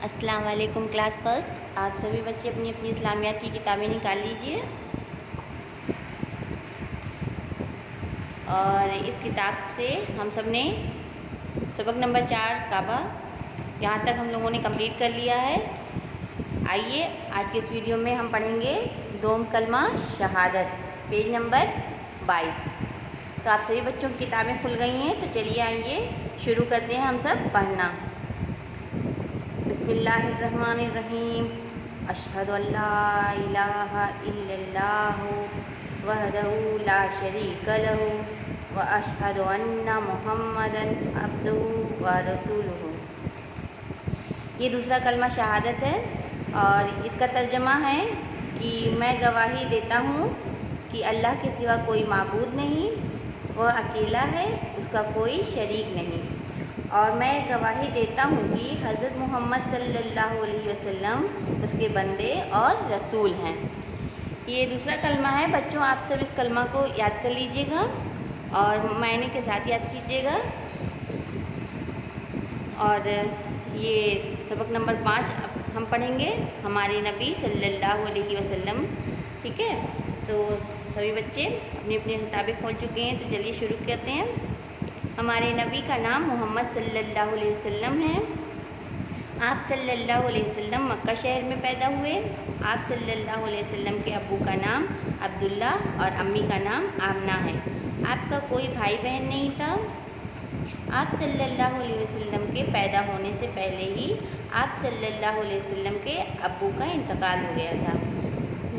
السلام علیکم class first. آپ سبھی بچے اپنی اپنی اسلامیات کی کتابیں نکال لیجئے اور اس کتاب سے ہم سب نے سبق نمبر 4 کعبہ یہاں تک ہم لوگوں نے کمپلیٹ کر لیا ہے. آئیے آج کے اس ویڈیو میں ہم پڑھیں گے دوم کلمہ شہادت پیج نمبر 22. تو آپ سبھی بچوں کی کتابیں کھل گئی ہیں تو چلیے آئیے شروع کرتے ہیں ہم سب پڑھنا. بسم اللہ الرحمن الرحیم. اشہد ان لا الہ الا اللہ وحدہ لا شریک لہ واشہد ان محمدا عبدہ ورسولہ. یہ دوسرا کلمہ شہادت ہے اور اس کا ترجمہ ہے کہ میں گواہی دیتا ہوں کہ اللہ کے سوا کوئی معبود نہیں، وہ اکیلا ہے، اس کا کوئی شریک نہیں، اور میں گواہی دیتا ہوں کہ حضرت محمد صلی اللہ علیہ وسلم اس کے بندے اور رسول ہیں. یہ دوسرا کلمہ ہے بچوں. آپ سب اس کلمہ کو یاد کر لیجئے گا اور معنی کے ساتھ یاد کیجئے گا. اور یہ سبق نمبر 5 ہم پڑھیں گے ہمارے نبی صلی اللہ علیہ وسلم. ٹھیک ہے، تو سبھی بچے اپنی اپنی کتابیں کھول چکے ہیں تو چلیے شروع کرتے ہیں. ہمارے نبی کا نام محمد صلی اللہ علیہ وسلم ہے. آپ صلی اللہ علیہ وسلم مکہ شہر میں پیدا ہوئے. آپ صلی اللہ علیہ وسلم کے ابو کا نام عبداللہ اور امی کا نام آمنہ ہے. آپ کا کوئی بھائی بہن نہیں تھا. آپ صلی اللہ علیہ وسلم کے پیدا ہونے سے پہلے ہی آپ صلی اللہ علیہ وسلم کے ابو کا انتقال ہو گیا تھا.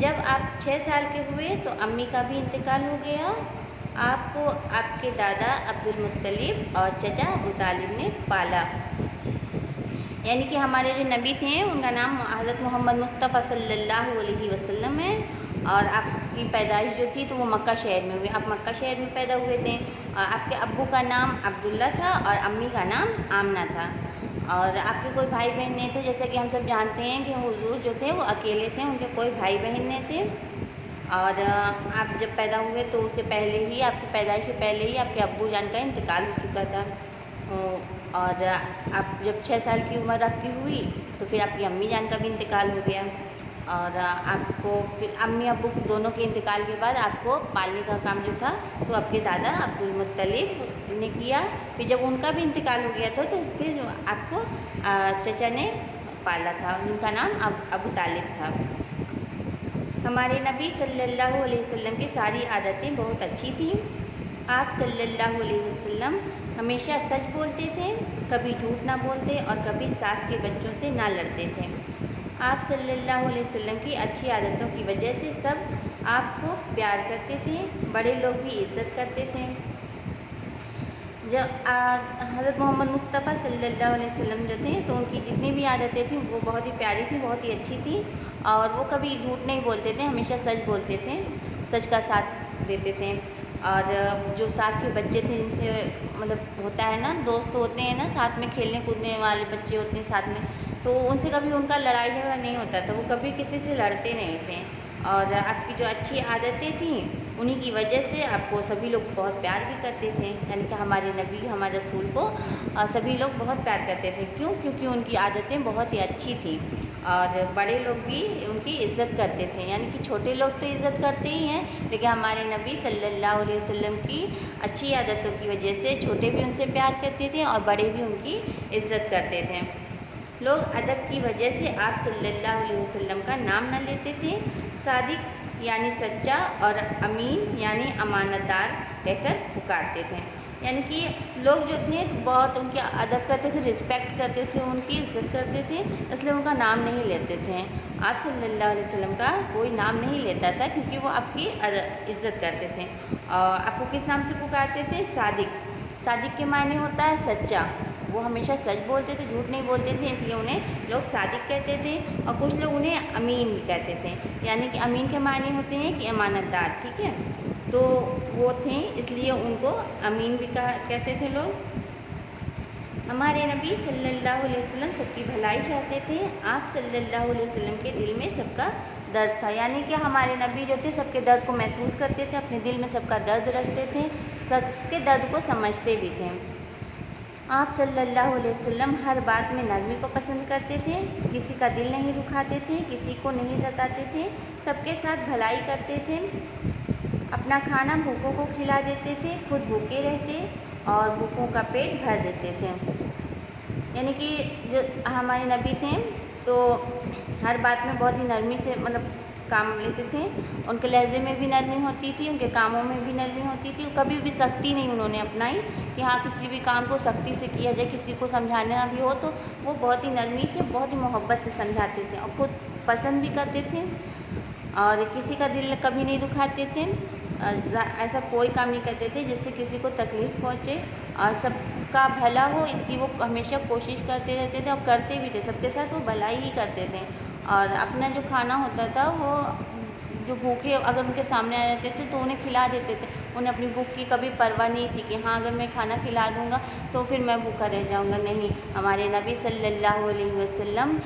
جب آپ 6 سال کے ہوئے تو امی کا بھی انتقال ہو گیا. آپ کو آپ کے دادا عبد المطلب اور چچا ابو طالب نے پالا. یعنی کہ ہمارے جو نبی تھے ان کا نام حضرت محمد مصطفیٰ صلی اللہ علیہ وسلم ہے، اور آپ کی پیدائش جو تھی تو وہ مکہ شہر میں ہوئی. آپ مکہ شہر میں پیدا ہوئے تھے. اور آپ کے ابو کا نام عبداللہ تھا اور امی کا نام آمنہ تھا. اور آپ کے کوئی بھائی بہن نہیں تھے. جیسا کہ ہم سب جانتے ہیں کہ حضور جو تھے وہ اکیلے تھے، ان کے کوئی بھائی بہن نہیں تھے. اور آپ جب پیدا ہوئے تو اس کے پہلے ہی، آپ کی پیدائش سے پہلے ہی آپ کے ابو جان کا انتقال ہو چکا تھا. اور آپ جب 6 سال کی عمر آپ کی ہوئی تو پھر آپ کی امی جان کا بھی انتقال ہو گیا. اور آپ کو پھر امی ابو دونوں کے انتقال کے بعد آپ کو پالنے کا کام جو تھا تو آپ کے دادا عبد المطلب نے کیا. پھر جب ان کا بھی انتقال ہو گیا تھا تو پھر آپ کو چچا نے پالا تھا، ان کا نام ابو طالب تھا. ہمارے نبی صلی اللہ علیہ وسلم کی ساری عادتیں بہت اچھی تھیں. آپ صلی اللہ علیہ وسلم ہمیشہ سچ بولتے تھے، کبھی جھوٹ نہ بولتے اور کبھی ساتھ کے بچوں سے نہ لڑتے تھے. آپ صلی اللہ علیہ وسلم کی اچھی عادتوں کی وجہ سے سب آپ کو پیار کرتے تھے، بڑے لوگ بھی عزت کرتے تھے. جب حضرت محمد مصطفیٰ صلی اللہ علیہ وسلم جو تھے تو ان کی جتنی بھی عادتیں تھیں وہ بہت ہی پیاری تھیں، بہت ہی اچھی تھیں. اور وہ کبھی جھوٹ نہیں بولتے تھے، ہمیشہ سچ بولتے تھے، سچ کا ساتھ دیتے تھے. اور جو ساتھ کے بچے تھے جن سے مطلب ہوتا ہے نا، دوست ہوتے ہیں نا، ساتھ میں کھیلنے کودنے والے بچے ہوتے ہیں ساتھ میں، تو ان سے کبھی ان کا لڑائی جھگڑا نہیں ہوتا تھا. وہ کبھی کسی سے لڑتے نہیں تھے. اور آپ کی جو اچھی عادتیں تھیں انہی کی وجہ سے آپ کو سبھی لوگ بہت پیار بھی کرتے تھے. یعنی کہ ہمارے نبی، ہمارے رسول کو سبھی لوگ بہت پیار کرتے تھے. کیوں؟ کیونکہ ان کی عادتیں بہت ہی اچھی تھیں اور بڑے لوگ بھی ان کی عزت کرتے تھے. یعنی کہ چھوٹے لوگ تو عزت کرتے ہی ہیں، لیکن ہمارے نبی صلی اللہ علیہ وسلم کی اچھی عادتوں کی وجہ سے چھوٹے بھی ان سے پیار کرتے تھے اور بڑے بھی ان کی عزت کرتے تھے. لوگ ادب کی وجہ سے آپ صلی اللہ علیہ وسلم کا نام نہ لیتے تھے. صادق یعنی سچا اور امین یعنی امانت دار کہہ کر پکارتے تھے. یعنی کہ لوگ جو تھے تو بہت ان کی ادب کرتے تھے، رسپیکٹ کرتے تھے، ان کی عزت کرتے تھے، اس لیے ان کا نام نہیں لیتے تھے. آپ صلی اللہ علیہ وسلم کا کوئی نام نہیں لیتا تھا کیونکہ وہ آپ کی عزت کرتے تھے. اور آپ کو کس نام سے پکارتے تھے؟ صادق. صادق کے معنی ہوتا ہے سچا. وہ ہمیشہ سچ بولتے تھے، جھوٹ نہیں بولتے تھے، اس لیے انہیں لوگ صادق کہتے تھے. اور کچھ لوگ انہیں امین بھی کہتے تھے. یعنی کہ امین کے معنی ہوتے ہیں کہ امانت دار. ٹھیک ہے، تو وہ تھے اس لیے ان کو امین بھی کہتے تھے لوگ. ہمارے نبی صلی اللہ علیہ وسلم سب کی بھلائی چاہتے تھے. آپ صلی اللہ علیہ وسلم کے دل میں سب کا درد تھا. یعنی کہ ہمارے نبی جو تھے سب کے درد کو محسوس کرتے تھے، اپنے دل میں سب کا درد رکھتے تھے، سب کے درد کو سمجھتے بھی تھے. آپ صلی اللہ علیہ وسلم ہر بات میں نرمی کو پسند کرتے تھے، کسی کا دل نہیں دکھاتے تھے، کسی کو نہیں ستاتے تھے، سب کے ساتھ بھلائی کرتے تھے، اپنا کھانا بھوکوں کو کھلا دیتے تھے، خود بھوکے رہتے اور بھوکوں کا پیٹ بھر دیتے تھے۔ یعنی کہ جو ہمارے نبی تھے تو ہر بات میں بہت ہی نرمی سے کام لیتے تھے، ان کے لہجے میں بھی نرمی ہوتی تھی، ان کے کاموں میں بھی نرمی ہوتی تھی، کبھی بھی سختی نہیں انہوں نے اپنائی کہ ہاں کسی بھی کام کو سختی سے کیا جائے، کسی کو سمجھانا بھی ہو تو وہ بہت ہی نرمی سے بہت ہی محبت سے سمجھاتے تھے اور خود پسند بھی کرتے تھے اور کسی کا دل کبھی نہیں دکھاتے تھے، ایسا کوئی کام نہیں کرتے تھے جس سے کسی کو تکلیف پہنچے اور سب کا بھلا ہو اس کی وہ ہمیشہ کوشش کرتے رہتے تھے اور کرتے بھی تھے، سب کے ساتھ وہ بھلائی ہی کرتے تھے اور اپنا جو کھانا ہوتا تھا وہ جو بھوکے اگر ان کے سامنے آ جاتے تھے تو انہیں کھلا دیتے تھے، انہیں اپنی بھوک کی کبھی پرواہ نہیں تھی کہ ہاں اگر میں کھانا کھلا دوں گا تو پھر میں بھوکا رہ جاؤں گا، نہیں، ہمارے نبی صلی اللہ علیہ وسلم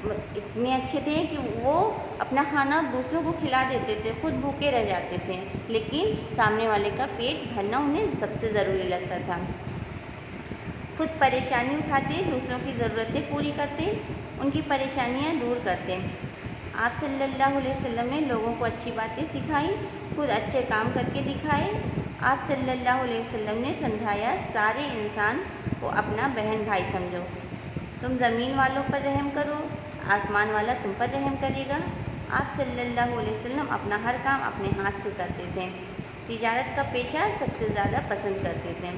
اتنے اچھے تھے کہ وہ اپنا کھانا دوسروں کو کھلا دیتے تھے، خود بھوکے رہ جاتے تھے لیکن سامنے والے کا پیٹ بھرنا انہیں سب سے ضروری لگتا تھا۔ خود پریشانی اٹھاتے، دوسروں کی ضرورتیں پوری کرتے، ان کی پریشانیاں دور کرتے۔ آپ صلی اللہ علیہ وسلم نے لوگوں کو اچھی باتیں سکھائیں، خود اچھے کام کر کے دکھائے۔ آپ صلی اللہ علیہ وسلم نے سمجھایا سارے انسان کو اپنا بہن بھائی سمجھو، تم زمین والوں پر رحم کرو، آسمان والا تم پر رحم کرے گا۔ آپ صلی اللہ علیہ وسلم اپنا ہر کام اپنے ہاتھ سے کرتے تھے، تجارت کا پیشہ سب سے زیادہ پسند کرتے تھے۔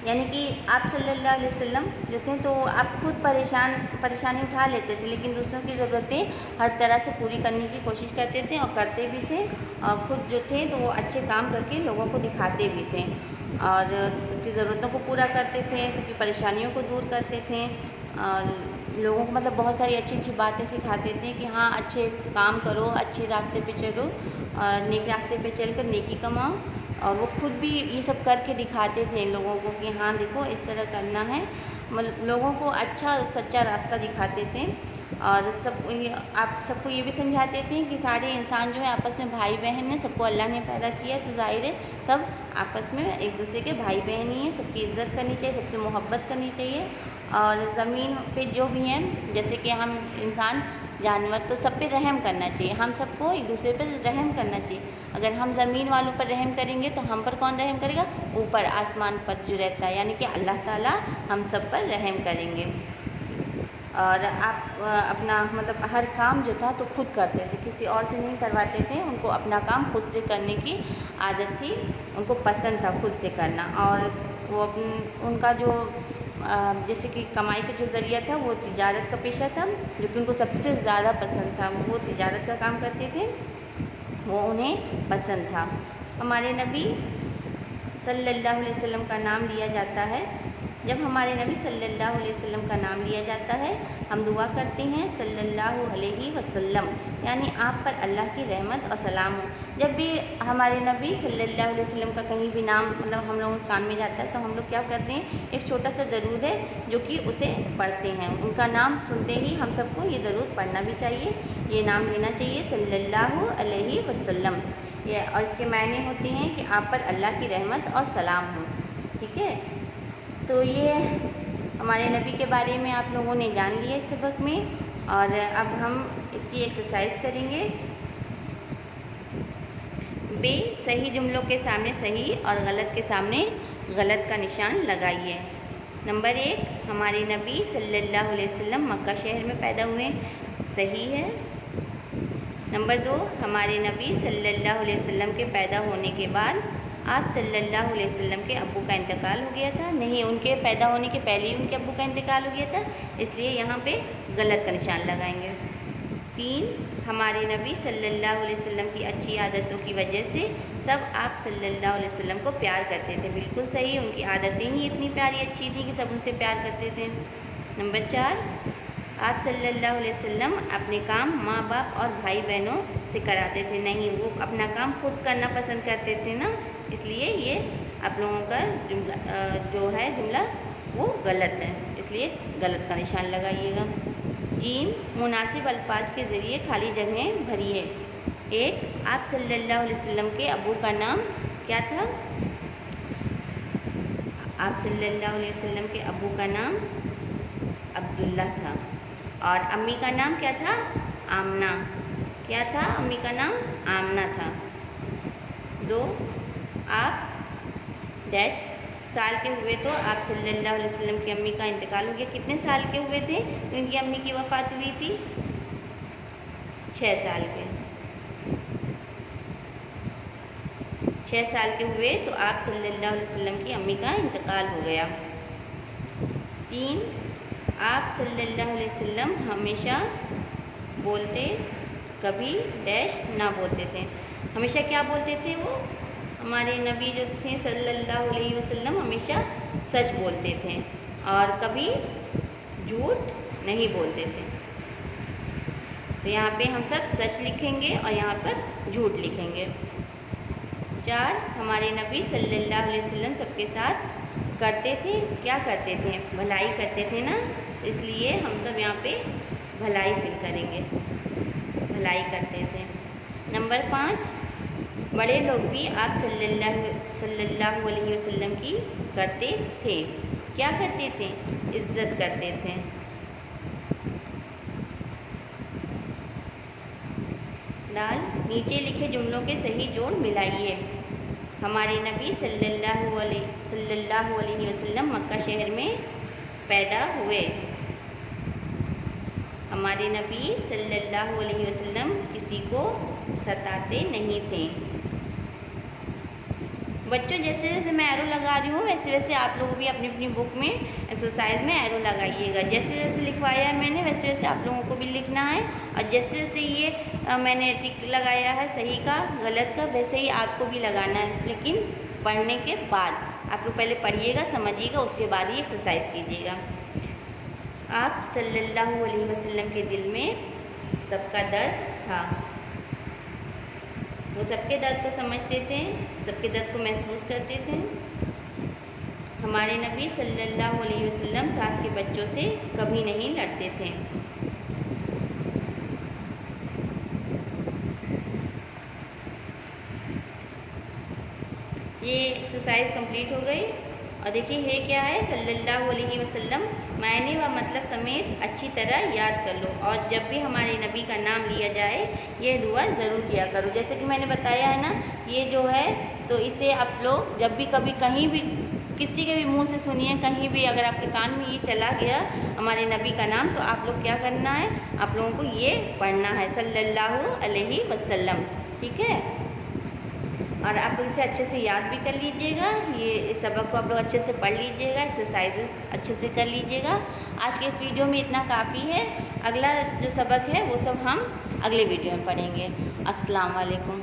یعنی کہ آپ صلی اللہ علیہ وسلم جو تھے تو آپ خود پریشانی اٹھا لیتے تھے لیکن دوسروں کی ضرورتیں ہر طرح سے پوری کرنے کی کوشش کرتے تھے اور کرتے بھی تھے اور خود جو تھے تو وہ اچھے کام کر کے لوگوں کو دکھاتے بھی تھے اور سب کی ضرورتوں کو پورا کرتے تھے، سب کی پریشانیوں کو دور کرتے تھے اور لوگوں کو بہت ساری اچھی اچھی باتیں سکھاتے تھے کہ ہاں اچھے کام کرو، اچھے راستے پہ چلو اور نیک راستے پہ چل کر نیکی کماؤ، اور وہ خود بھی یہ سب کر کے دکھاتے تھے لوگوں کو کہ ہاں دیکھو اس طرح کرنا ہے، لوگوں کو اچھا سچا راستہ دکھاتے تھے اور آپ سب کو یہ بھی سمجھاتے تھے کہ سارے انسان جو ہے آپس میں بھائی بہن ہیں، سب کو اللہ نے پیدا کیا ہے تو ظاہر ہے سب آپس میں ایک دوسرے کے بھائی بہن ہی ہیں، سب کی عزت کرنی چاہیے، سب سے محبت کرنی چاہیے اور زمین پہ جو بھی ہیں جیسے کہ ہم انسان جانور تو سب پہ رحم کرنا چاہیے، ہم سب کو ایک دوسرے پہ رحم کرنا چاہیے۔ اگر ہم زمین والوں پر رحم کریں گے تو ہم پر کون رحم کرے گا؟ اوپر آسمان پر جو رہتا ہے یعنی کہ اللہ تعالیٰ ہم سب پر رحم کریں گے۔ اور آپ اپنا ہر کام جو تھا تو خود کرتے تھے، کسی اور سے نہیں کرواتے تھے، ان کو اپنا کام خود سے کرنے کی عادت تھی، ان کو پسند تھا خود سے کرنا اور وہ ان کا جو جیسے کہ کمائی کا جو ذریعہ تھا وہ تجارت کا پیشہ تھا جو کہ ان کو سب سے زیادہ پسند تھا، وہ تجارت کا کام کرتے تھے، وہ انہیں پسند تھا۔ ہمارے نبی صلی اللہ علیہ وسلم کا نام لیا جاتا ہے، جب ہمارے نبی صلی اللہ علیہ وسلم کا نام لیا جاتا ہے ہم دعا کرتے ہیں صلی اللہ علیہ وسلم، یعنی آپ پر اللہ کی رحمت اور سلام ہو۔ جب بھی ہمارے نبی صلی اللہ علیہ وسلم کا کہیں بھی نام ہم لوگوں کے کان میں جاتا ہے تو ہم لوگ کیا کرتے ہیں، ایک چھوٹا سا درود ہے جو کہ اسے پڑھتے ہیں، ان کا نام سنتے ہی ہم سب کو یہ درود پڑھنا بھی چاہیے، یہ نام لینا چاہیے صلی اللہ علیہ وسلم، اور اس کے معنی ہوتے ہیں کہ آپ پر اللہ کی رحمت اور سلام ہو، ٹھیک ہے۔ تو یہ ہمارے نبی کے بارے میں آپ لوگوں نے جان لیا اس سبق میں، اور اب ہم اس کی ایکسرسائز کریں گے۔ بے صحیح جملوں کے سامنے صحیح اور غلط کے سامنے غلط کا نشان لگائیے۔ نمبر 1، ہمارے نبی صلی اللہ علیہ وسلم مکہ شہر میں پیدا ہوئے، صحیح ہے۔ نمبر 2، ہمارے نبی صلی اللہ علیہ وسلم کے پیدا ہونے کے بعد آپ صلی اللہ علیہ وسلم کے ابو کا انتقال ہو گیا تھا، نہیں، ان کے پیدا ہونے کے پہلے ہی ان کے ابو کا انتقال ہو گیا تھا، اس لیے یہاں پہ غلط کا نشان لگائیں گے۔ 3، ہمارے نبی صلی اللہ علیہ وسلم کی اچھی عادتوں کی وجہ سے سب آپ صلی اللہ علیہ وسلم کو پیار کرتے تھے، بالکل صحیح، ان کی عادتیں ہی اتنی پیاری اچھی تھیں کہ سب ان سے پیار کرتے تھے۔ نمبر 4، آپ صلی اللہ علیہ وسلم اپنے کام ماں باپ اور بھائی بہنوں سے کراتے تھے، نہیں، وہ اپنا کام خود کرنا پسند کرتے تھے نا، اس لیے یہ آپ لوگوں کا جملہ وہ غلط ہے، اس لیے غلط کا نشان لگائیے گا۔ جیم، مناسب الفاظ کے ذریعے خالی جگہیں بھریے۔ 1، آپ صلی اللہ علیہ وسلم کے ابو کا نام کیا تھا؟ آپ صلی اللہ علیہ وسلم کے ابو کا نام عبداللہ تھا اور امی کا نام کیا تھا؟ آمنہ۔ کیا تھا؟ امی کا نام آمنہ تھا۔ 2 آپ ڈیش سال کے ہوئے تو آپ صلی اللہ علیہ وسلم کی امی کا انتقال ہو گیا۔ کتنے سال کے ہوئے تھے ان کی امی کی وفات ہوئی تھی؟ 6 سال کے۔ 6 سال کے ہوئے تو آپ صلی اللہ علیہ وسلم کی امی کا انتقال ہو گیا۔ 3 آپ صلی اللہ علیہ وسلم ہمیشہ بولتے کبھی ڈیش نہ بولتے تھے۔ ہمیشہ کیا بولتے تھے وہ؟ ہمارے نبی جو تھے صلی اللہ علیہ وسلم ہمیشہ سچ بولتے تھے اور کبھی جھوٹ نہیں بولتے تھے۔ تو یہاں پہ ہم سب سچ لکھیں گے اور یہاں پر جھوٹ لکھیں گے۔ 4 ہمارے نبی صلی اللہ علیہ وسلم سب کے ساتھ کرتے تھے، کیا کرتے تھے؟ بھلائی کرتے تھے نا، اس لیے ہم سب یہاں پہ بھلائی فل کریں گے، بھلائی کرتے تھے۔ نمبر 5 بڑے لوگ بھی آپ صلی اللہ علیہ وسلم کی کرتے تھے، کیا کرتے تھے؟ عزت کرتے تھے۔ دال نیچے لکھے جملوں کے صحیح جوڑ ملائیے۔ ہمارے نبی صلی اللہ علیہ وسلم مکہ شہر میں پیدا ہوئے۔ ہمارے نبی صلی اللہ علیہ وسلم کسی کو ستاتے نہیں تھے۔ بچوں جیسے جیسے میں ایرو لگا رہی ہوں ویسے ویسے آپ لوگ بھی اپنی اپنی بک میں ایکسرسائز میں ایرو لگائیے گا۔ جیسے جیسے لکھوایا ہے میں نے ویسے ویسے آپ لوگوں کو بھی لکھنا ہے، اور جیسے جیسے یہ میں نے ٹک لگایا ہے صحیح کا غلط کا ویسے ہی آپ کو بھی لگانا ہے، لیکن پڑھنے کے بعد۔ آپ لوگ پہلے پڑھیے گا، سمجھیے گا، اس کے بعد ہی ایکسرسائز کیجیے گا۔ آپ صلی اللہ علیہ وسلم کے دل میں سب کا درد تھا، وہ سب کے درد کو سمجھتے تھے، سب کے درد کو محسوس کرتے تھے۔ ہمارے نبی صلی اللہ علیہ وسلم ساتھ کے بچوں سے کبھی نہیں لڑتے تھے۔ یہ ایکسرسائز کمپلیٹ ہو گئی، اور دیکھیے یہ کیا ہے؟ صلی اللہ علیہ وسلم معنی و مطلب سمیت اچھی طرح یاد کر لو، اور جب بھی ہمارے نبی کا نام لیا جائے یہ دعا ضرور کیا کرو۔ جیسے کہ میں نے بتایا ہے نا، یہ جو ہے تو اسے آپ لوگ جب بھی کبھی کہیں بھی کسی کے بھی منہ سے سنیے، کہیں بھی اگر آپ کے کان میں یہ چلا گیا ہمارے نبی کا نام، تو آپ لوگ کیا کرنا ہے؟ آپ لوگوں کو یہ پڑھنا ہے صلی اللہ علیہ وسلم، ٹھیک ہے؟ اور آپ لوگ اسے اچھے سے یاد بھی کر لیجئے گا، یہ اس سبق کو آپ لوگ اچھے سے پڑھ لیجئے گا، ایکسرسائزز اچھے سے کر لیجئے گا۔ آج کے اس ویڈیو میں اتنا کافی ہے، اگلا جو سبق ہے وہ سب ہم اگلے ویڈیو میں پڑھیں گے۔ السلام علیکم۔